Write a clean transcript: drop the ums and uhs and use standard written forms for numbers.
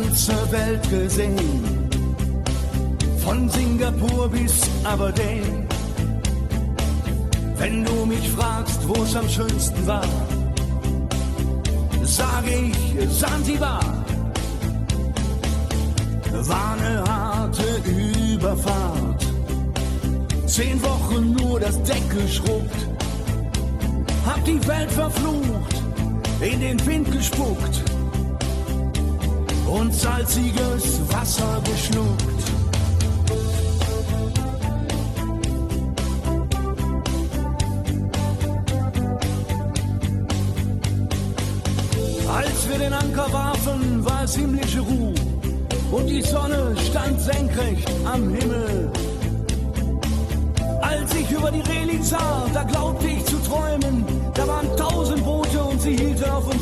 ganze Welt gesehen, von Singapur bis Aberdeen. Wenn du mich fragst, wo es am schönsten war, sage ich Sansibar. War eine harte Überfahrt, 10 Wochen nur das Deck geschrubbt, hab die Welt verflucht, in den Wind gespuckt und salziges Wasser geschluckt. Als wir den Anker warfen, war es himmlische Ruhe und die Sonne stand senkrecht am Himmel. Als ich über die Reling sah, da glaubte ich zu träumen, da waren 1000 Boote und sie hielten auf uns